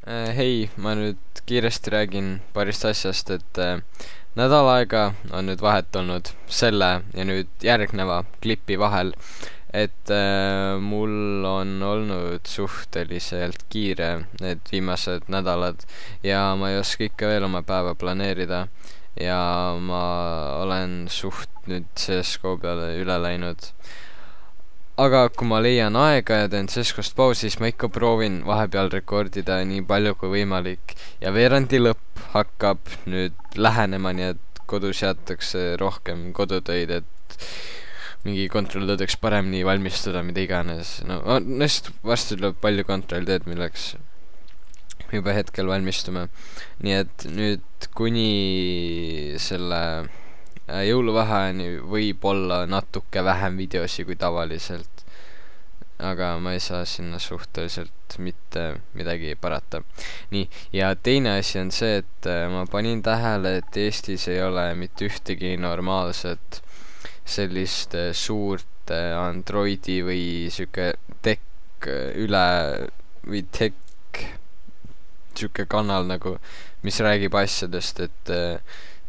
Hei, ma nüüd kiiresti räägin paarist asjast, et nädal aega on nüüd vahet olnud selle ja nüüd järgneva klipi vahel, et mul on olnud suhteliselt kiire need viimased nädalad ja ma ei oska ikka veel oma päeva planeerida ja ma olen suht nüüd CSGO peale üle läinud. Aga kui ma leian aega ja teen CSGO-st pausi, siis ma ikka proovin vahepeal rekordida nii palju kui võimalik ja veerandi lõpp hakkab nüüd lähenema, nii et kodus jäetakse rohkem kodutöid, et mingi kontrolltöödeks paremini valmistuda, mida iganes. No varsti tuleb palju kontrolltööd, milleks juba hetkel valmistume. Nii et nüüd kuni selle jõuluvaheajani võib olla natuke vähem videosi kui tavaliselt, aga ma ei saa sinna suhteliselt mitte midagi parata. Nii, ja teine asi on see, et ma panin tähele, et Eestis ei ole mitte ühtegi normaalset sellist suurt Androidi või siuke tech üle või tech siuke kanal nagu, mis räägib asjadest,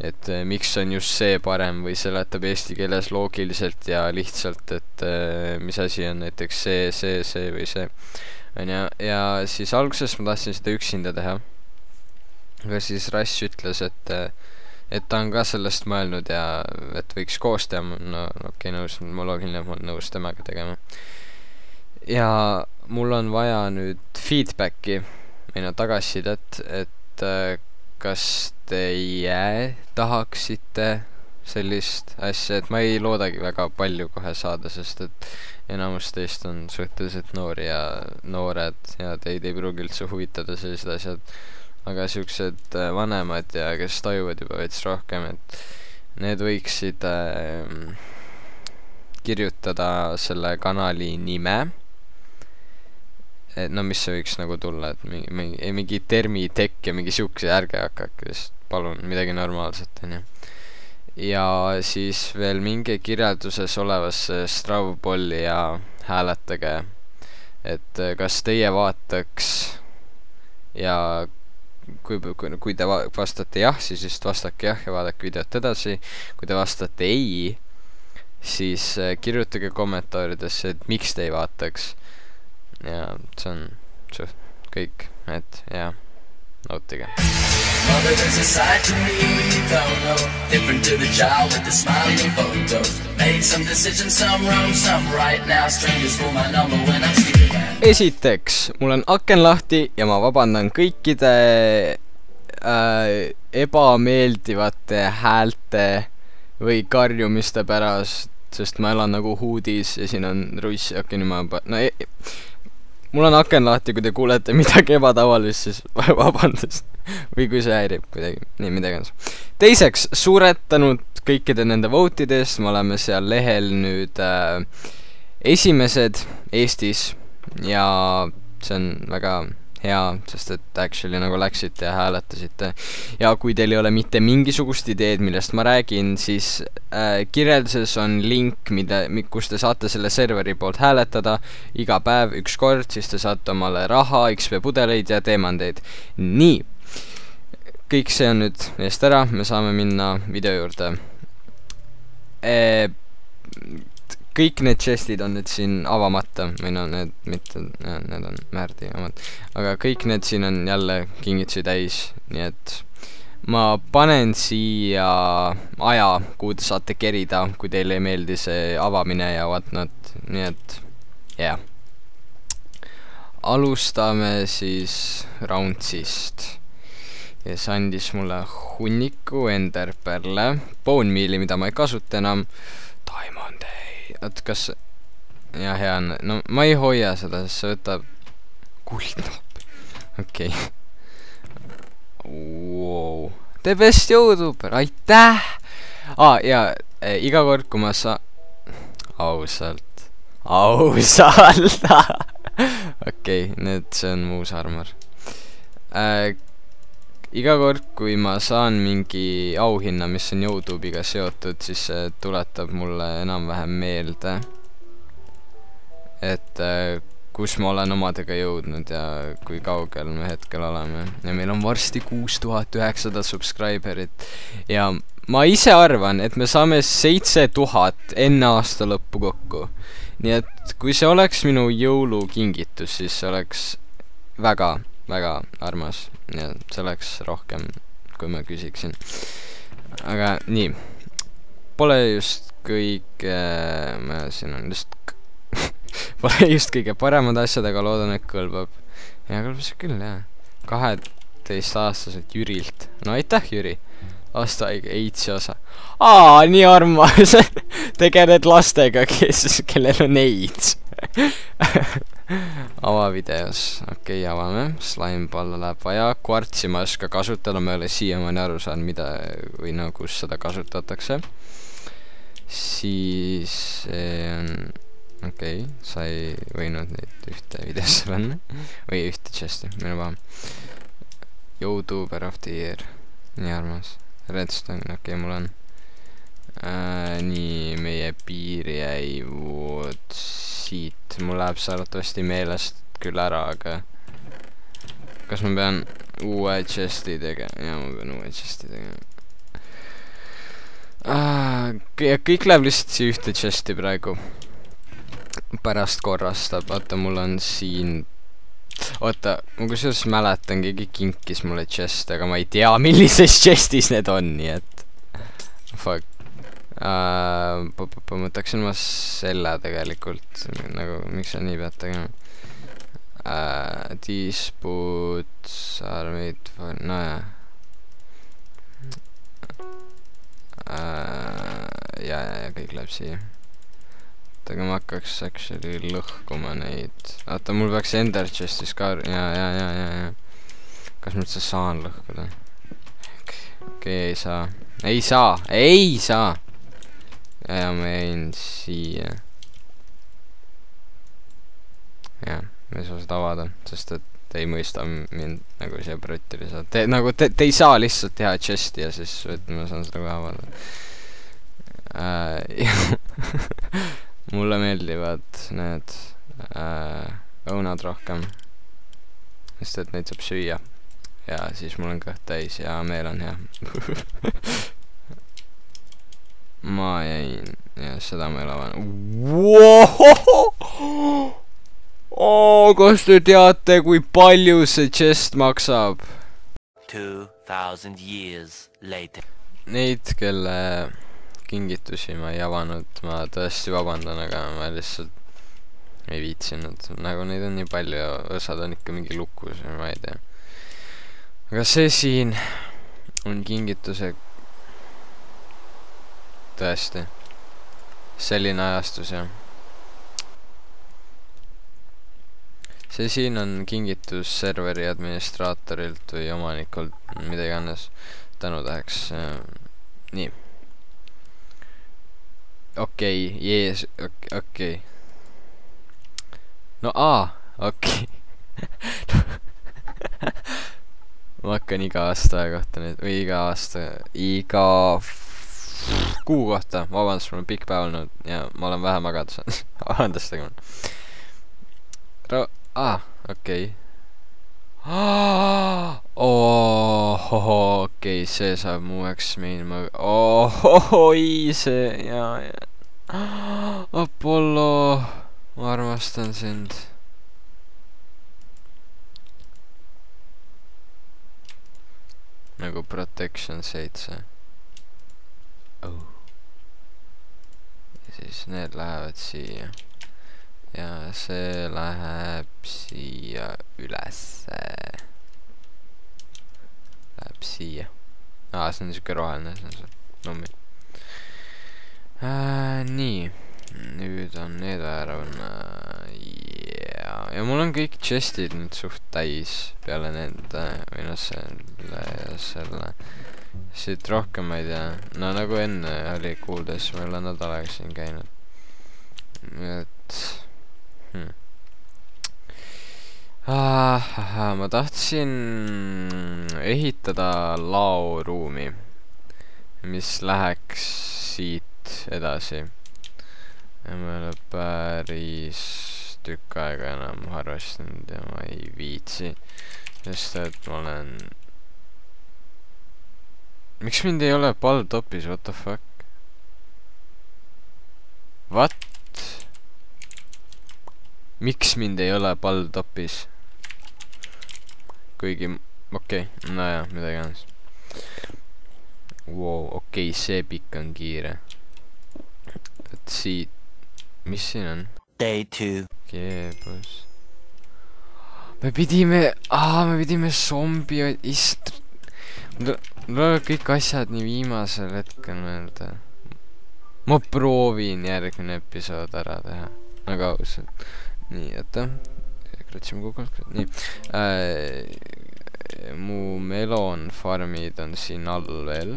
et miks on just see parem või seletab eesti keeles loogiliselt ja lihtsalt, et mis asi on näiteks see või see onju. Ja siis alguses ma tahtsin seda üksinda teha, aga siis Rass ütles, et ta on ka sellest mõelnud ja et võiks koos teha. No okei, nõus, ma loogiline, ma olen nõus temaga tegema. Ja mul on vaja nüüd feedbacki või tagasisidet, et kas teie tahaksite sellist asja, et ma ei loodagi väga palju kohe saada, sest et enamus teist on suhteliselt noored ja teid ei pruugi üldse huvitada sellised asjad, aga siuksed vanemad ja kes tajuvad juba veits rohkem, et need võiksid kirjutada selle kanali nime, et no mis see võiks nagu tulla, et mingi termitek ja mingi siukse, ärge hakake vist, palun, midagi normaalset onju. Ja siis veel minge kirjelduses olevasse Stravbolli ja hääletage, et kas teie vaataks ja kui te vastate jah, siis just vastake jah ja vaadake videot edasi. Kui te vastate ei, siis kirjutage kommentaaridesse, et miks te ei vaataks. Ja see on suht kõik, et jah, nautige. Mother, there's a side to me you don't know, different to the child with the smiling photos. Made some decisions, some wrong, some right now. Strangers for my number when I'm sleeping. Esiteks, mul on aken lahti ja ma vabandan kõikide ebameeldivate häälte või karjumiste pärast, sest ma elan nagu huudis ja siin on ruiss, okei, nüüd ma mul on aken lahti, kui te kuulete midagi ebatavalist, siis vabandust. Või kui see häirib kuidagi, nii midagi on. Teiseks, suuretanud kõikide nende vote'idest, me oleme seal lehel nüüd esimesed Eestis ja see on väga hea, sest et actually nagu läksite ja hääletasite. Ja kui teil ei ole mitte mingisugust ideed, millest ma räägin, siis kirjelduses on link, kus te saate selle serveri poolt hääletada iga päev üks kord, siis te saate omale raha, XP pudeleid ja teemandeid. Nii, kõik see on nüüd eest ära, me saame minna video juurde. Kõik need chestid on nüüd siin avamata, või no need mitte, need on märdi omad, aga kõik need siin on jälle kingitusi täis, nii et ma panen siia aja, kuhu te saate kerida, kui teile ei meeldi see avamine ja whatnot, nii et jah. Alustame siis Roundsist, kes andis mulle hunniku enderperle, bone meal'i, mida ma ei kasuta enam, diamond et kas ja hea on, no ma ei hoia seda, sest see võtab kuldnopp. Okei. Wow. The best YouTuber, aitäh! Ja iga kord, kui ma ausalt okei, nüüd see on muus armor. Iga kord, kui ma saan mingi auhinna, mis on YouTube'iga seotud, siis see tuletab mulle enam-vähem meelde, et kus ma olen omadega jõudnud ja kui kaugel me hetkel oleme. Ja meil on varsti 6900 subscriberit ja ma ise arvan, et me saame 7000 enne aasta lõppu kokku. Nii et kui see oleks minu jõulukingitus, siis see oleks väga, väga armas ja see oleks rohkem, kui ma küsiksin. Aga nii, pole just kõige, siin on just pole just kõige paremad asjad, aga loodan, et kõlbab. Ja kõlbas küll, jah. 12-aastaselt Jürilt. No aitäh, Jüri. Aastaaega AIDS osa. Nii armas. Tegeled lastega, kellel on AIDS. Avavideos. Okei, avame. Slimeballa läheb vaja. Kvartsimaska kasutada. Ma ei ole siiamaani aru saanud, mida või no kus seda kasutatakse. Siis on... Okei, sa ei võinud neid ühte videosse panna. Või ühte chesti, minu vahe. YouTuber of the year. Nii armas. Redstone, okei, mul on. Nii, meie piir jäi siit. Mul läheb see arvatavasti meelest küll ära, aga kas ma pean uue chesti tegema? Jaa, ma pean uue chesti tegema. Kõik läheb lihtsalt siia ühte chesti praegu. Pärast korrastab, vaata mul on siin oota, ma kusjuures mäletan, keegi kinkis mulle chest, aga ma ei tea, millises chestis need on, nii et fuck. Mõtleksin ma selle tegelikult, nagu, miks sa nii pead tegema? Dispute, armid, no jah. Ja, kõik läheb siia. Aga ma hakkaks actually lõhkuma neid. Vaata, mul peaks Ender Chestis ka... Ja. Kas ma üldse saan lõhkuda? Okei, ei saa. Ei saa! Ja ma jäin siia. Ja, me ei saa seda avada, sest et te ei mõista mind nagu siia protili saada. Te ei saa lihtsalt teha chesti ja siis ma saan seda kohe avada. Mulle meeldivad need õunad rohkem, sest et neid saab süüa ja siis mul on kõht täis ja meel on hea. Ma jäin ja seda ma elavan. Kas te teate, kui palju see chest maksab? 2000 years later. Neid, kelle kingitusi ma ei avanud, ma tõesti vabandan, aga ma lihtsalt ei viitsinud. Nagu neid on nii palju ja osad on ikka mingi lukus ja ma ei tea. Aga see siin on kingituse tõesti selline ajastus ja see siin on kingitus serveri administraatorilt või omanikult, mida iganes tänutäheks. Nii. Okei, jees, okei. No okei. Ma hakkan iga aasta kohta nüüd, või iga kuu kohta, vabandust, mul on pikk päev olnud ja ma olen vähe magada saanud. Vabandust, aga okei. Okei, see saab muueks meil see, ja. Apollo, ma armastan sind. Nagu Protection 7. Ja siis need lähevad siia. Ja see läheb siia ülesse. Läheb siia. See on siuke roheline, see on see nummi. Nii. Nüüd on need ära panna. Ja mul on kõik chestid nüüd suht täis peale nende. Või noh selle. Siit rohkem ma ei tea. No nagu enne oli kuuldes, ma olen nädal aega siin käinud. Et... ma tahtsin ehitada laoruumi, mis läheks siit edasi. Ja meil on päris tükk aega enam harrastanud ja ma ei viitsi, sest et ma olen... Miks mind ei ole palltopis, what the fuck? What? Miks mind ei ole palltopis? Kuigi, okei, no jah, midagi annaks. Wow, okei, see pikk on kiire. Et siit, mis siin on? Day 2. Keebus. Me pidime zombi mul olevad kõik asjad nii viimasel hetkel meelde. Ma proovin järgmine episood ära teha. Nagu ausalt. Nii, oota. Kratsime Google'lt. Nii. Mu melon farmid on siin all veel.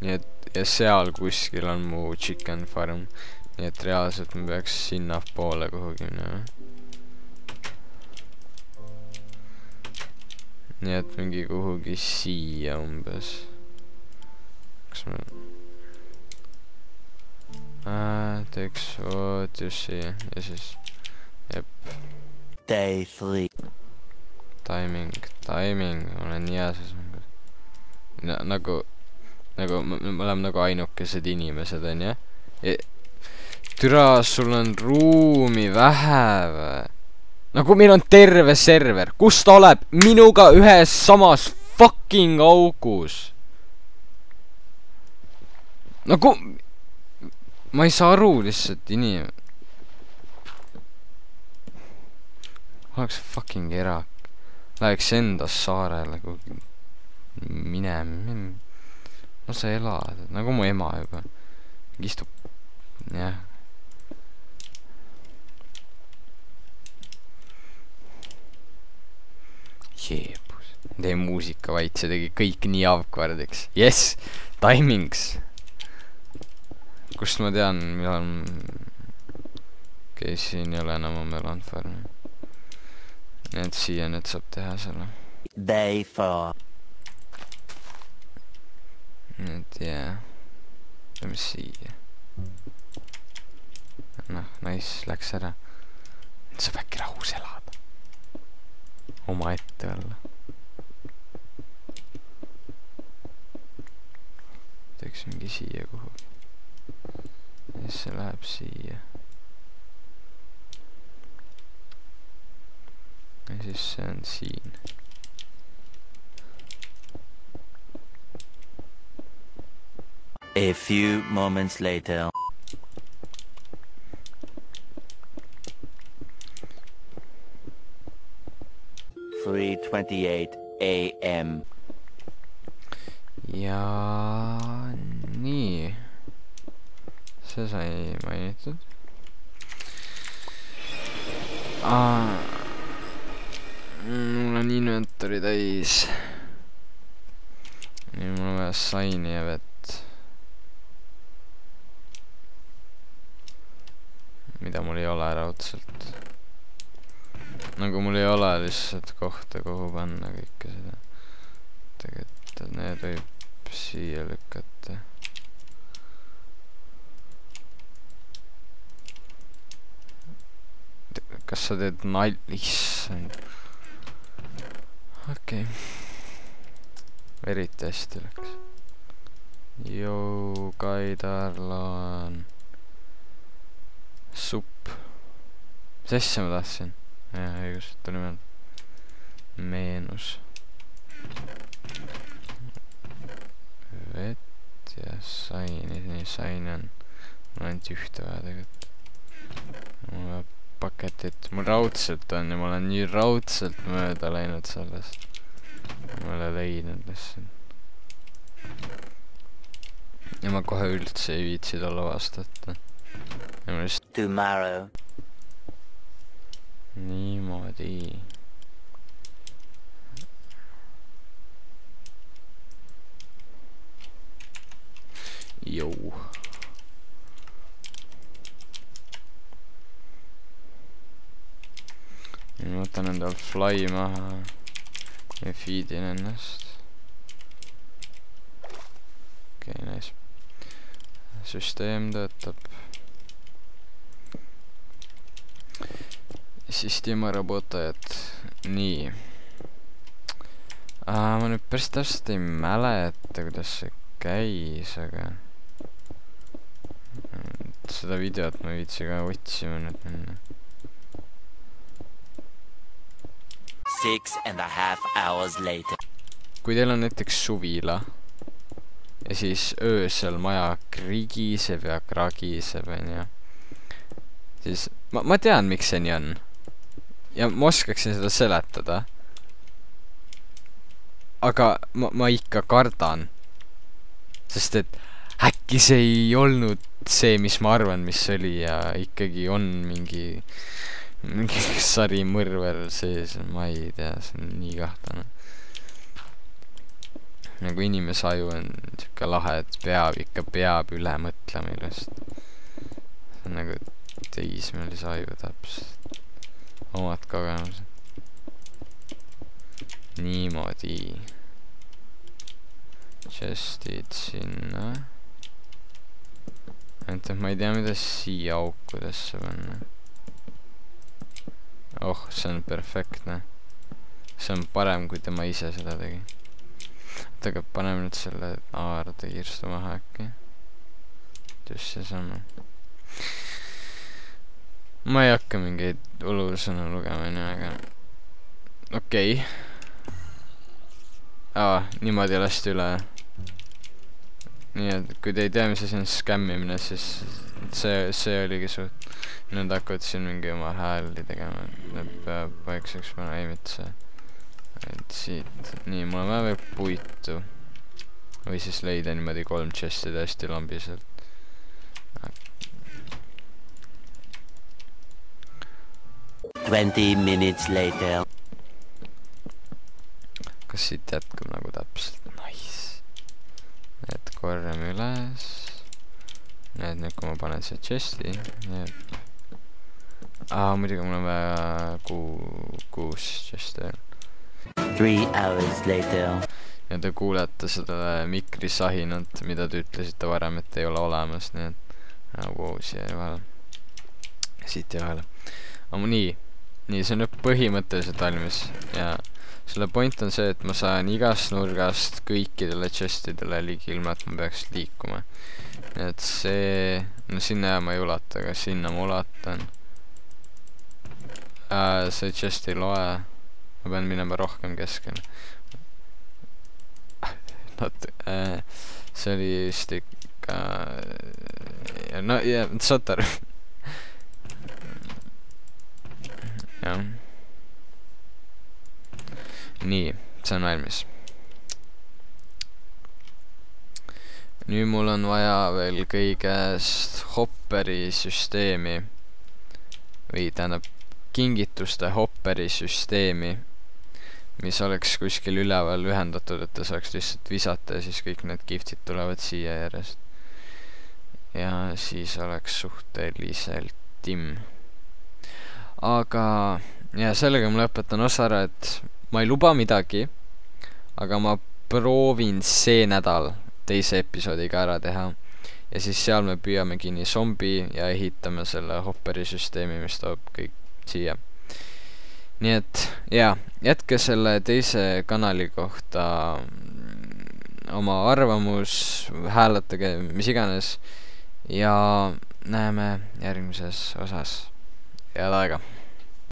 Nii et, ja seal kuskil on mu chicken farm. Nii et reaalselt me peaks sinna poole kuhugi minema. Nii et mingi kuhugi siia umbes. Kas me... teeks oot just siia. Ja siis... Jep. Day 3. Timing. Olen nii hea selles mõttes. Nagu me oleme nagu ainukesed inimesed, on jah? Türa, sul on ruumi vähe või? Nagu meil on terve server. Kus ta oleb? Minuga ühes samas fucking augus. Nagu... Ma ei saa aru lihtsalt inimene. Oleks fucking erak. Läheks enda saarele kuhugi. Mine. No sa elad. Nagu mu ema juba. Istub. Jah. Jeebus. Tee muusika vaid, see tegi kõik nii avkvardiks. Yes! Timings! Kust ma tean, millal... Okei, siin ei ole enam melon farmi. Nii et siia nüüd saab teha selle. Day 4. Nii et jää. Teeme siia. Noh, nice, läks ära. Nüüd saab äkki rahus elada. Oma ette olla. Teeks mingi siia kuhugi. Ja siis see läheb siia. Ja siis see on siin. A few moments later. .3:28 AM. Ja nii. See sai mainitud. Mul on inventory täis. Nii mul on vaja saini ja vett. Mida mul ei ole raudselt. Nagu mul ei ole lihtsalt kohta, kuhu panna kõike seda. Tegelikult need võib siia lükata. Kas sa teed issand. Okei. Eriti hästi läks. Jou, Kaidarlaan. Supp. Mis asja ma tahtsin? Jah, õigus, tuli meelde. Meenus. Vett ja saini, nii saini on. Mul on ainult ühte vaja tegelikult. Mul on paketit, mul raudselt on ja ma olen nii raudselt mööda läinud sellest. Ma ei ole leidnud lihtsalt. Ja ma kohe üldse ei viitsi talle vastata. Ja ma lihtsalt... Tomorrow. Niimoodi. Jou. Ma võtan endal fly maha ja feedin ennast. Okei, nice. Süsteem töötab. Система работает. Nii. Ma nüüd päris täpselt ei mäleta, kuidas see käis, aga seda videot ma ei viitsi ka otsima nüüd minna. 6.5 hours later. Kui teil on näiteks suvila ja siis öösel maja krigiseb ja kragiseb, onju, siis ma tean, miks see nii on. Ja ma oskaksin seda seletada. Aga ma ikka kardan. Sest et äkki see ei olnud see, mis ma arvan, mis oli, ja ikkagi on mingi sari mõrver sees, ma ei tea, see on nii kahtlane. Nagu inimese aju on siuke lahe, et peab üle mõtlema ilust. See on nagu teismelise aju täpselt. Omad kogemused. Niimoodi. Chestid sinna. Et ma ei tea, mida siia aukudesse panna. Oh, see on perfektne. See on parem, kui tema ise seda tegi. Aga paneme nüüd selle aarde kirstu maha äkki. Just seesama. Ma ei hakka mingeid ulusõnu lugema, aga okei. Niimoodi lasti üle. Nii et kui te ei tea, mis asi on skämmimine, siis see oligi suht. Nüüd hakkavad siin mingi oma hääli tegema. Need peab vaikseks panna, ei mitte see. Et siit. Nii, mul on vaja veel puitu. Või siis leida niimoodi 3 chesti hästi lambiselt. $20 minutes later. Kas siit jätkub nagu täpselt? Nice. Et korjame üles. Need nüüd, kui ma panen see chesti. Muidugi mul on vaja 6 chesti veel. 3 hours later. Ja te kuulete seda mikrisahinat, mida te ütlesite varem, et ei ole olemas, nii et wow, siia ei vahele. Siit ei vahele. Aga nii, see on nüüd põhimõtteliselt valmis ja selle point on see, et ma saan igast nurgast kõikidele chestidele ligi, ilma et ma peaks liikuma. Nii et see, no sinna ma ei ulata, aga sinna ma ulatan. See chest ei loe. Ma pean minema rohkem keskele. See oli vist ikka... No, saad aru. Jah. Nii, see on valmis. Nüüd mul on vaja veel kõigest hopperi süsteemi. Või tähendab kingituste hopperi süsteemi, mis oleks kuskil üleval ühendatud, et ta saaks lihtsalt visata ja siis kõik need giftid tulevad siia järjest. Ja siis oleks suhteliselt timm. Aga ja sellega ma lõpetan osa ära, et ma ei luba midagi, aga ma proovin see nädal teise episoodiga ära teha. Ja siis seal me püüame kinni zombi ja ehitame selle hopperi süsteemi, mis toob kõik siia. Nii et jaa, jätke selle teise kanali kohta oma arvamus, hääletage mis iganes ja näeme järgmises osas. Head aega!